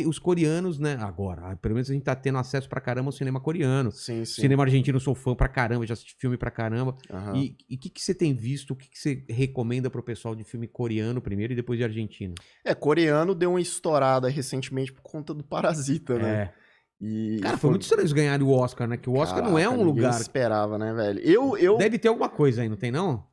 Os coreanos, né? Agora, pelo menos a gente tá tendo acesso pra caramba ao cinema coreano. Sim, sim. Cinema argentino, eu sou fã pra caramba, já assisti filme pra caramba. Aham. E o que você tem visto? O que você recomenda pro pessoal de filme coreano primeiro e depois de argentino? Coreano deu uma estourada recentemente por conta do Parasita, né? É. E Cara, foi muito estranho eles ganharem o Oscar, né? Que o Oscar não é Caraca, um ninguém lugar. esperava, né, velho? Eu Deve ter alguma coisa aí, não tem não?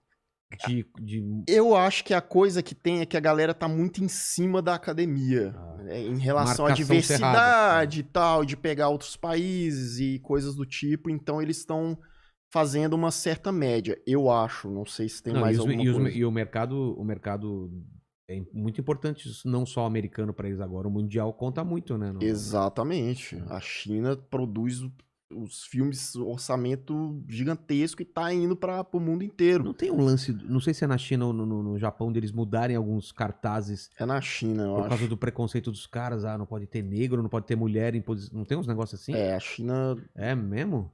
acho que a coisa que tem é que a galera tá muito em cima da academia, né, em relação à Marcação diversidade e tal, de pegar outros países e coisas do tipo. Então eles estão fazendo uma certa média, eu acho. Não sei se tem Não, mais alguma coisa. E o mercado é muito importante, não só o americano pra eles agora, o mundial conta muito, né? Exatamente. A China produz os filmes, orçamento gigantesco e tá indo pro mundo inteiro. Não tem um lance, não sei se é na China ou no Japão, deles mudarem alguns cartazes É na China, eu por acho. causa do preconceito dos caras. Ah, não pode ter negro, não pode ter mulher em posição. Não tem uns negócios assim? A China... É mesmo?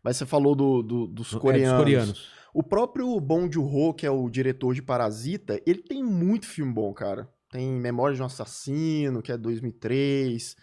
Mas você falou dos coreanos. Dos coreanos. O próprio Bong Joon-ho, que é o diretor de Parasita, ele tem muito filme bom, cara. Tem Memória de um Assassino, que é 2003.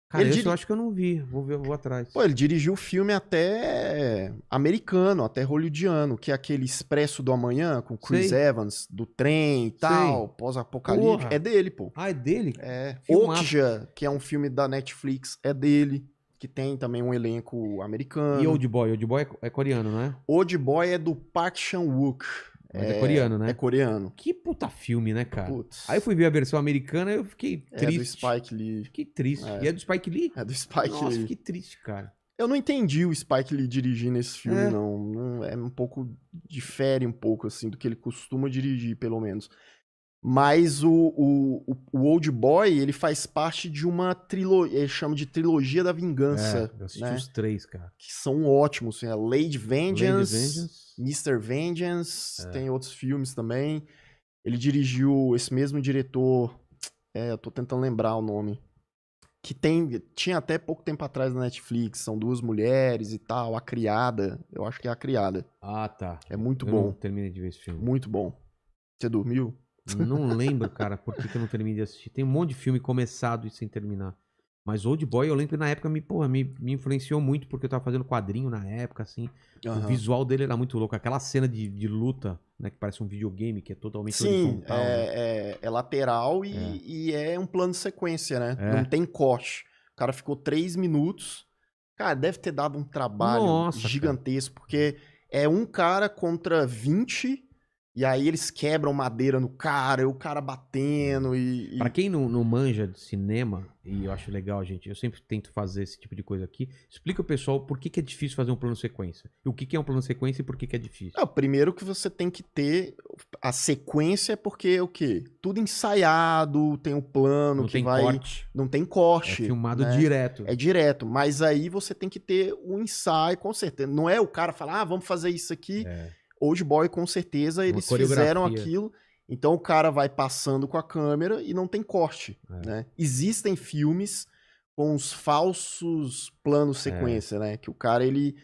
Cara, esse eu acho que eu não vi. Vou atrás. Pô, ele dirigiu filme até americano, até hollywoodiano, que é aquele Expresso do Amanhã, com Chris Evans, do trem e tal, pós-apocalíptico. É dele, pô. Ah, é dele? É. Filmaço. Okja, que é um filme da Netflix, é dele. Que tem também um elenco americano. E Old Boy? Old Boy é coreano, não é? Old Boy é do Park Chan-wook. Mas é coreano, né? É coreano. Que puta filme, né, cara? Putz. Aí eu fui ver a versão americana e eu fiquei triste. É do Spike Lee. Fiquei triste. E é do Spike Lee? É do Spike Lee. Nossa, fiquei triste, cara. Eu não entendi o Spike Lee dirigindo esse filme, não. É um pouco... Difere um pouco, assim, do que ele costuma dirigir, pelo menos. Mas o Old Boy, ele faz parte de uma trilogia, ele chama de Trilogia da Vingança. Eu assisti né? os 3, cara. Que são ótimos. Assim, Lady Vengeance, Mr. Vengeance, tem outros filmes também. Ele dirigiu esse mesmo diretor, eu tô tentando lembrar o nome, que tinha até pouco tempo atrás na Netflix, são 2 mulheres e tal, A Criada, eu acho que é A Criada. Ah, tá. É muito eu bom. Não terminei de ver esse filme. Muito bom. Você dormiu? Não lembro, cara, por que eu não terminei de assistir. Tem um monte de filme começado e sem terminar. Mas Old Boy, eu lembro que na época me influenciou muito, porque eu tava fazendo quadrinho na época, assim. Uhum. O visual dele era muito louco. Aquela cena de luta, né, que parece um videogame, que é totalmente horizontal. Sim, é lateral e é um plano de sequência, né? Não tem corte. O cara ficou 3 minutos. Cara, deve ter dado um trabalho gigantesco, porque é um cara contra 20... E aí eles quebram madeira no cara, e o cara batendo e... Pra quem não manja de cinema, e eu acho legal, gente, eu sempre tento fazer esse tipo de coisa aqui, explica o pessoal por que é difícil fazer um plano sequência. E o que é um plano sequência e por que é difícil. Primeiro que você tem que ter a sequência, porque o quê? Tudo ensaiado, tem um plano não que tem vai... corte. Não tem corte. É filmado né? direto. É direto, mas aí você tem que ter um ensaio, com certeza. Não é o cara falar, vamos fazer isso aqui... Old Boy, com certeza, eles fizeram aquilo. Então o cara vai passando com a câmera e não tem corte. Né? Existem filmes com os falsos planos sequência, né? Que o cara, ele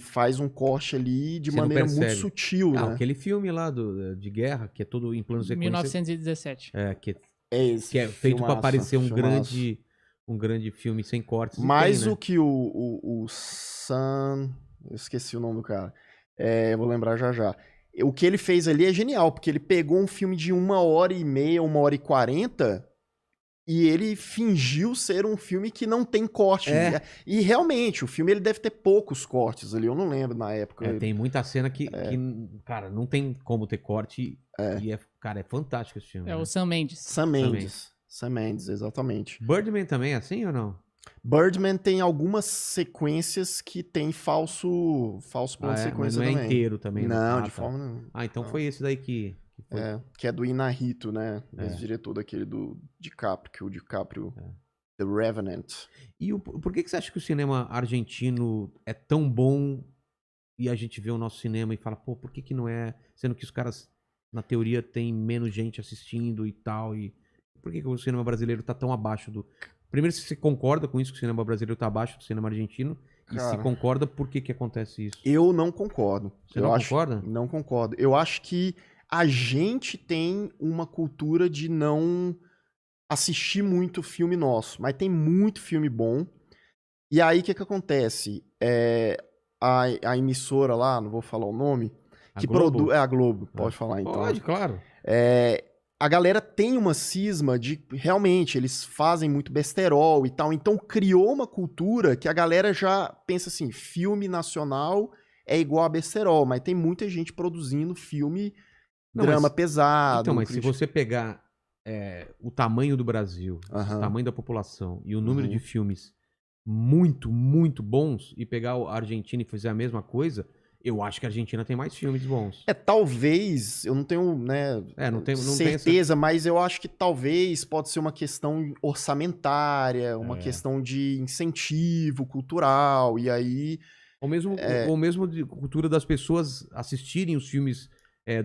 faz um corte ali de maneira muito sutil, né? Aquele filme lá de guerra, que é todo em plano sequência. 1917. Que é feito para parecer um grande filme sem cortes. Mais o que o Sam... Eu esqueci o nome do cara. Vou lembrar já. O que ele fez ali é genial, porque ele pegou um filme de 1h30, 1h40, e ele fingiu ser um filme que não tem corte. E realmente, o filme ele deve ter poucos cortes ali, eu não lembro na época. Tem muita cena que, cara, não tem como ter corte. E cara, é fantástico esse filme. O Sam Mendes. Sam Mendes, exatamente. Birdman também é assim ou não? Birdman tem algumas sequências que tem falso plano de sequência mas não também. É inteiro também. Não, de forma nenhuma. Então foi esse daí que foi. Que é do Inarritu, né? Esse diretor daquele do DiCaprio, que o DiCaprio... The Revenant. E por que você acha que o cinema argentino é tão bom e a gente vê o nosso cinema e fala, pô, por que não é? Sendo que os caras, na teoria, tem menos gente assistindo e tal. E por que o cinema brasileiro tá tão abaixo do... Primeiro, se você concorda com isso, que o cinema brasileiro tá abaixo do cinema argentino, e se concorda, por que acontece isso? Eu não concordo. Você não concorda? Não concordo. Eu acho que a gente tem uma cultura de não assistir muito filme nosso, mas tem muito filme bom. E aí, o que acontece? A emissora lá, não vou falar o nome, que produz... É a Globo, pode falar então. Pode, claro. A galera tem uma cisma de... Realmente, eles fazem muito besterol e tal. Então, criou uma cultura que a galera já pensa assim, filme nacional é igual a besterol. Mas tem muita gente produzindo filme, drama pesado. Então, mas se você pegar o tamanho do Brasil, o tamanho da população e o número de filmes muito, muito bons e pegar a Argentina e fazer a mesma coisa, eu acho que a Argentina tem mais filmes bons. Talvez, eu não tenho, né, não certeza, mas eu acho que talvez pode ser uma questão orçamentária, uma questão de incentivo cultural, e aí... Ou mesmo de cultura das pessoas assistirem os filmes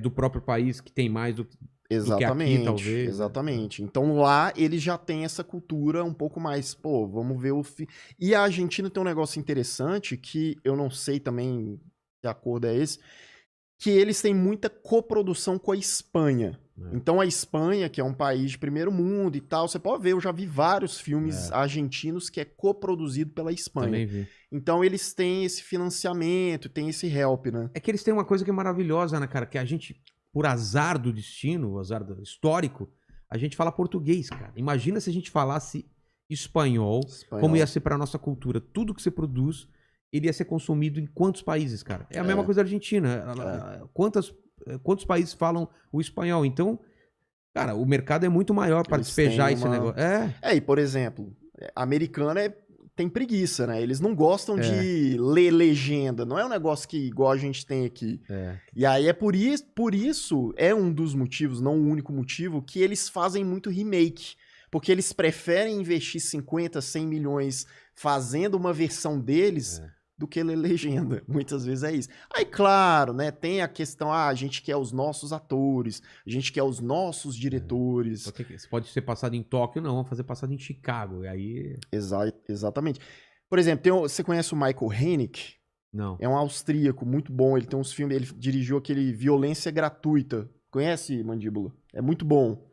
do próprio país que tem mais do que aqui, talvez. Exatamente. Então lá eles já têm essa cultura um pouco mais, pô, vamos ver o filme. E a Argentina tem um negócio interessante que eu não sei também que acordo é esse, que eles têm muita coprodução com a Espanha. Então a Espanha, que é um país de primeiro mundo e tal, você pode ver, eu já vi vários filmes argentinos que é coproduzido pela Espanha. Também vi. Então eles têm esse financiamento, tem esse help, né? É que eles têm uma coisa que é maravilhosa, né, cara? Que a gente, por azar do destino, azar histórico, a gente fala português, cara. Imagina se a gente falasse espanhol. Como ia ser pra nossa cultura. Tudo que você produz, ele ia ser consumido em quantos países, cara? É a mesma coisa da Argentina. Quantos países falam o espanhol? Então, cara, o mercado é muito maior para despejar esse negócio. E por exemplo, americano tem preguiça, né? Eles não gostam de ler legenda. Não é um negócio que igual a gente tem aqui. E aí por isso é um dos motivos, não o único motivo, que eles fazem muito remake. Porque eles preferem investir 50, 100 milhões fazendo uma versão deles do que ler legenda. Muitas vezes é isso. Aí, claro, né? Tem a questão, a gente quer os nossos atores, a gente quer os nossos diretores. Você pode ser passado em Tóquio, não. Vamos fazer passado em Chicago. E aí... Exatamente. Por exemplo, você conhece o Michael Haneke? Não. É um austríaco muito bom. Ele tem uns filmes... Ele dirigiu aquele Violência Gratuita. Conhece, Mandíbula? É muito bom.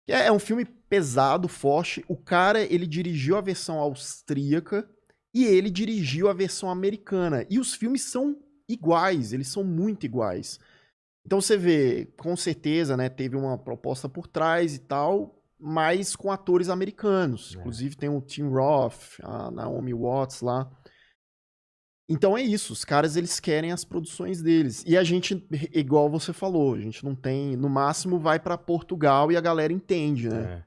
É um filme pesado, forte. O cara, ele dirigiu a versão austríaca e ele dirigiu a versão americana. E os filmes são iguais, eles são muito iguais. Então você vê, com certeza, né, teve uma proposta por trás e tal, mas com atores americanos. Inclusive tem o Tim Roth, a Naomi Watts lá. Então é isso, os caras eles querem as produções deles. E a gente, igual você falou, a gente não tem, no máximo vai pra Portugal e a galera entende, né?